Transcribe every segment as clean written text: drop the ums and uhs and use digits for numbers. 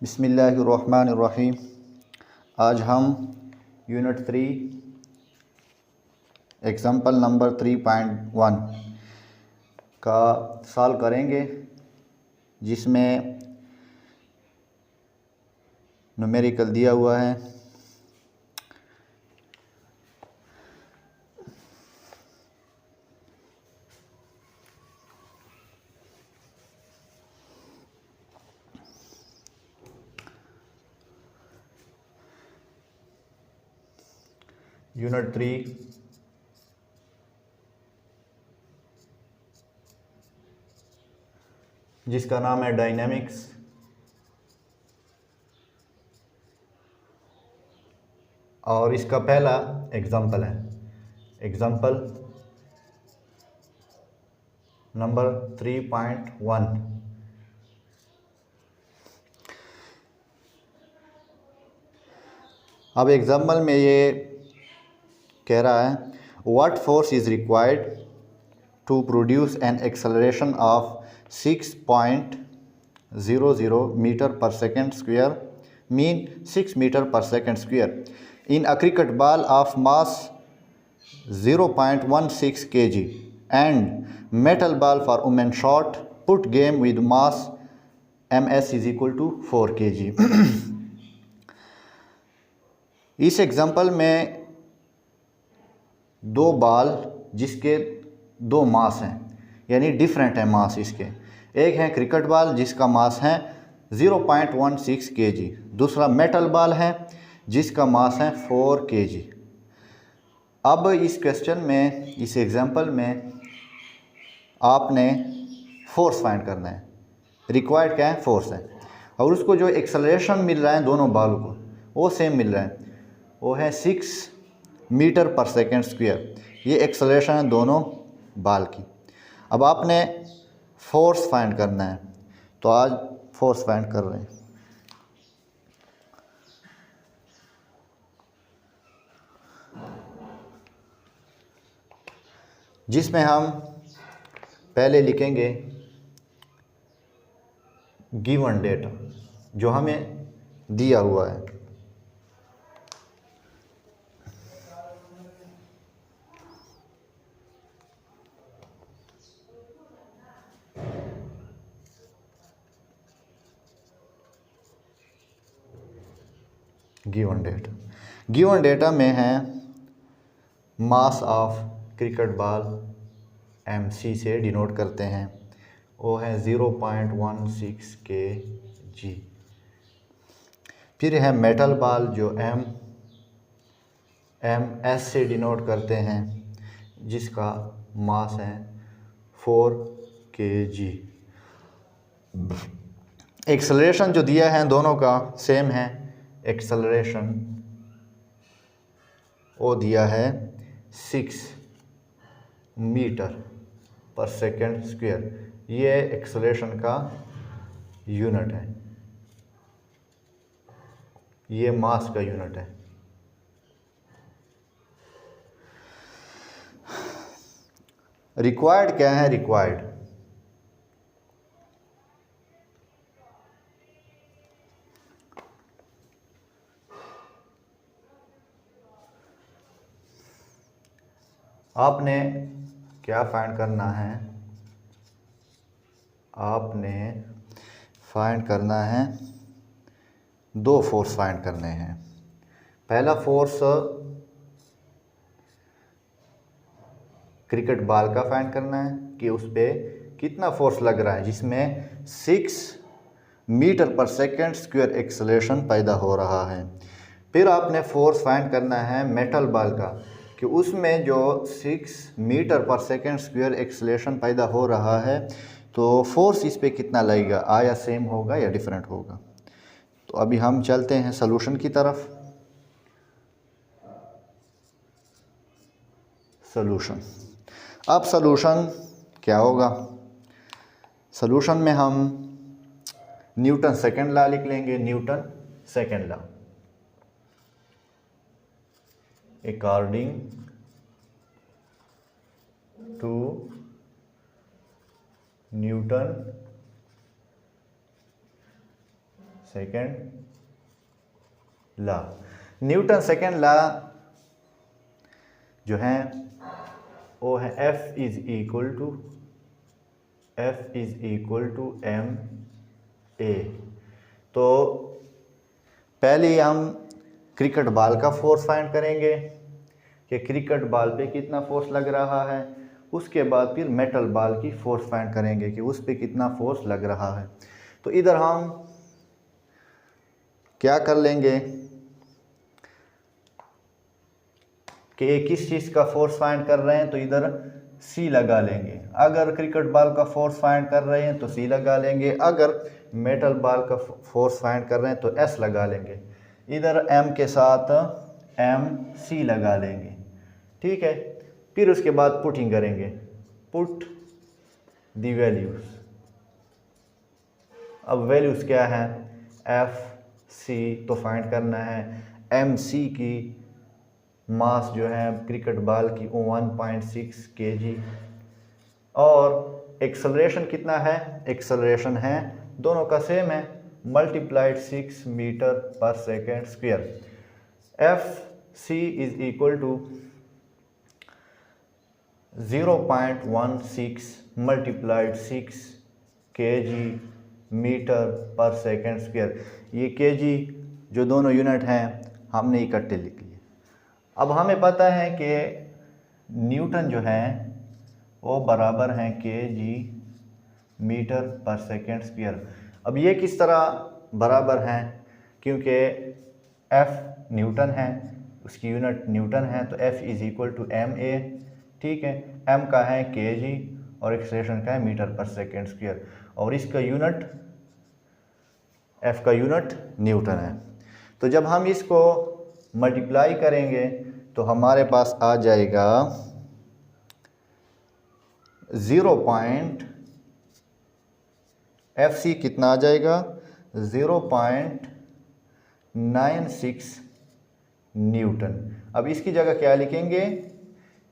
बिस्मिल्लाहिर्रहमानिर्रहीम। आज हम यूनिट 3 एग्ज़ाम्पल नंबर 3.1 का सॉल्व करेंगे, जिसमें न्यूमेरिकल दिया हुआ है। यूनिट 3 जिसका नाम है डायनेमिक्स, और इसका पहला एग्जाम्पल है एग्जाम्पल नंबर 3.1। अब एग्जाम्पल में ये कह रहा है, what force is required to produce an acceleration of 6.00 metre per second square, mean 6 metre per second square, in a cricket ball of mass 0.16 kg and metal ball for women shot put game with mass ms is equal to 4 kg। इस example में दो ball जिसके दो मास हैं, यानी different है मास इसके। एक है क्रिकेट बॉल जिसका मास है 0.16 kg, दूसरा मेटल बॉल है जिसका मास है 4 kg। अब इस क्वेश्चन में, इस एग्जाम्पल में आपने फोर्स फाइंड करना है। रिक्वायर्ड क्या है? फोर्स है। और उसको जो एक्सेलरेशन मिल रहा है दोनों बॉल को, वो सेम मिल रहा है, वो है 6 मीटर पर सेकेंड स्क्वायर। ये एक्सेलरेशन है दोनों बॉल की। अब आपने फोर्स फाइंड करना है, तो आज फोर्स फाइंड कर रहे हैं। जिसमें हम पहले लिखेंगे गिवन डेटा जो हमें दिया हुआ है। गिवन डेटा में है mass of cricket ball mc से डिनोट करते हैं, वो है 0.16 kg। फिर है मेटल बॉल जो ms से डिनोट करते हैं, जिसका मास है 4 kg। एक्सेलरेशन जो दिया है दोनों का सेम है। एक्सेलरेशन वो दिया है 6 मीटर पर सेकेंड स्क्वायर। ये एक्सेलरेशन का यूनिट है, ये मास का यूनिट है। रिक्वायर्ड क्या है? रिक्वायर्ड आपने क्या फाइंड करना है? आपने फाइंड करना है, दो फोर्स फाइंड करने हैं। पहला फोर्स क्रिकेट बॉल का फाइंड करना है कि उस पर कितना फोर्स लग रहा है, जिसमें 6 metre per second square acceleration पैदा हो रहा है। फिर आपने फोर्स फाइंड करना है मेटल बॉल का कि उसमें जो 6 metre per second square acceleration पैदा हो रहा है, तो फोर्स इस पे कितना लगेगा, आया सेम होगा या डिफरेंट होगा। तो अभी हम चलते हैं सॉल्यूशन की तरफ। सॉल्यूशन, अब सॉल्यूशन क्या होगा? सॉल्यूशन में हम न्यूटन सेकेंड लॉ लिख लेंगे। Newton second law, according to Newton second law. Newton second law जो है वो है F is equal to m a. तो पहले हम क्रिकेट बॉल का फोर्स फाइंड करेंगे कि क्रिकेट बॉल पे कितना फोर्स लग रहा है, उसके बाद फिर मेटल बॉल की फोर्स फाइंड करेंगे कि उस पे कितना फोर्स लग रहा है। तो इधर हम क्या कर लेंगे कि किस चीज़ का फोर्स फाइंड कर रहे हैं तो इधर C लगा लेंगे। अगर क्रिकेट बॉल का फोर्स फाइंड कर रहे हैं तो C लगा लेंगे, अगर मेटल बॉल का फोर्स फाइंड कर रहे हैं तो S लगा लेंगे। इधर M के साथ MC लगा लेंगे, ठीक है। फिर उसके बाद पुटिंग करेंगे, पुट दी वैल्यूज। अब वैल्यूज क्या है, FC तो फाइंड करना है, MC की मास जो है क्रिकेट बॉल की 1.6 kg, और एक्सेलरेशन कितना है, एक्सेलरेशन है दोनों का सेम है, multiplied 6 metre per second square. FC is equal to 0.16 multiplied 6 kg metre per second square. ये kg जो दोनों यूनिट हैं हमने इकट्ठे लिख लिए। अब हमें पता है कि न्यूटन जो है वो बराबर है kg metre per second square. अब ये किस तरह बराबर हैं, क्योंकि F न्यूटन है, उसकी यूनिट न्यूटन है, तो F is equal to ma, ठीक है। M का है kg और एक्सेलरेशन का है मीटर पर सेकेंड स्क्वायर, और इसका यूनिट F का यूनिट न्यूटन है। तो जब हम इसको मल्टीप्लाई करेंगे तो हमारे पास आ जाएगा FC कितना आ जाएगा 0.96 न्यूटन। अब इसकी जगह क्या लिखेंगे,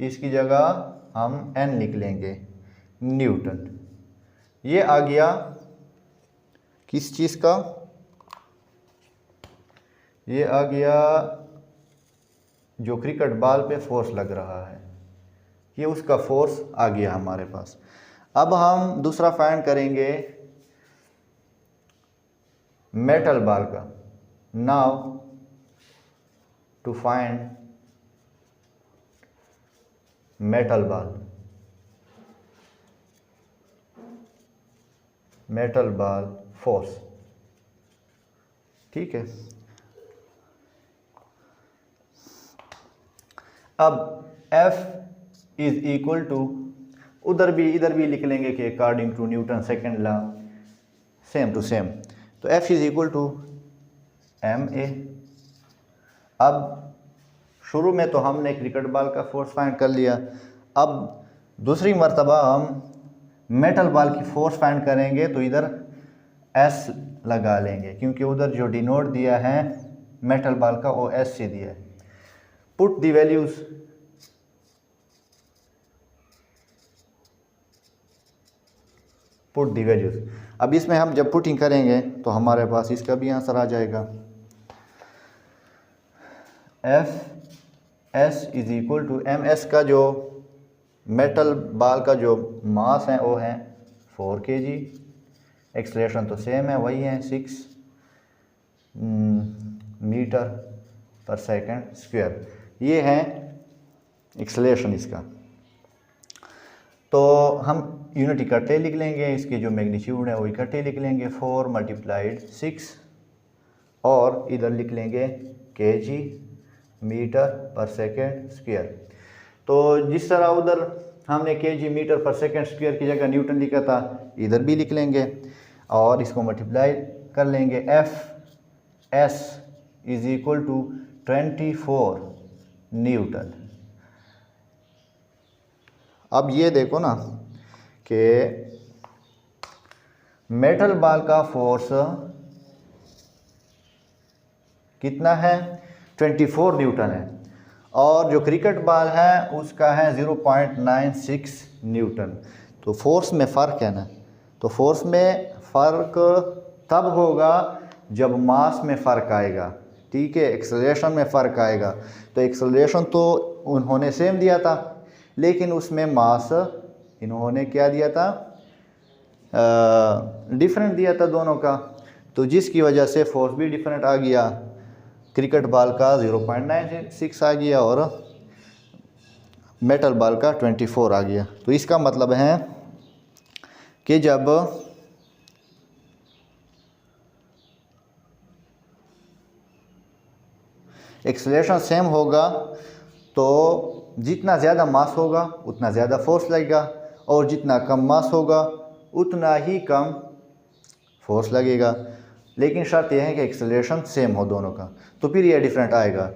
इसकी जगह हम N लिख लेंगे, न्यूटन। ये आ गया किस चीज़ का, ये आ गया जो क्रिकेट बॉल पे फोर्स लग रहा है, ये उसका फोर्स आ गया हमारे पास। अब हम दूसरा फाइंड करेंगे मेटल बॉल का। Now to find metal ball force, ठीक है। अब F इज इक्वल टू, इधर भी लिख लेंगे कि according to Newton second law, same to same. तो F is equal to ma। अब शुरू में तो हमने क्रिकेट बॉल का फोर्स फाइंड कर लिया, अब दूसरी मर्तबा हम मेटल बॉल की फोर्स फाइंड करेंगे तो इधर S लगा लेंगे, क्योंकि उधर जो डिनोट दिया है मेटल बॉल का वो S से दिया है। पुट दी वैल्यूज, अब इसमें हम जब पुटिंग करेंगे तो हमारे पास इसका भी आंसर आ जाएगा। Fs is equal to ms का जो मेटल बॉल का जो मास है वो है 4 kg, एक्सेलरेशन तो सेम है, वही है 6 मीटर पर सेकेंड स्क्वायर। ये है एक्सेलरेशन इसका। तो हम यूनिट इकट्ठे लिख लेंगे, इसकी जो मैग्नीट्यूड है वो इकट्ठे लिख लेंगे, 4 मल्टीप्लाइड 6, और इधर लिख लेंगे kg metre per second square. तो जिस तरह उधर हमने kg metre per second square की जगह न्यूटन लिखा था, इधर भी लिख लेंगे और इसको मल्टीप्लाई कर लेंगे। Fs is equal to 24 Newton. अब ये देखो ना कि मेटल बॉल का फोर्स कितना है, 24 न्यूटन है, और जो क्रिकेट बॉल है उसका है 0.96 न्यूटन। तो फोर्स में फ़र्क है ना, तो फोर्स में फ़र्क तब होगा जब मास में फ़र्क आएगा, ठीक है, एक्सेलरेशन में फ़र्क आएगा। तो एक्सेलरेशन तो उन्होंने सेम दिया था, लेकिन उसमें मास इन्होंने क्या दिया था, डिफरेंट दिया था दोनों का, तो जिसकी वजह से फोर्स भी डिफरेंट आ गया। क्रिकेट बॉल का 0.96 आ गया और मेटल बॉल का 24 आ गया। तो इसका मतलब है कि जब एक्सेलरेशन सेम होगा तो जितना ज़्यादा मास होगा उतना ज़्यादा फोर्स लगेगा, और जितना कम मास होगा उतना ही कम फोर्स लगेगा। लेकिन शर्त यह है कि एक्सेलरेशन सेम हो दोनों का, तो फिर यह डिफरेंट आएगा।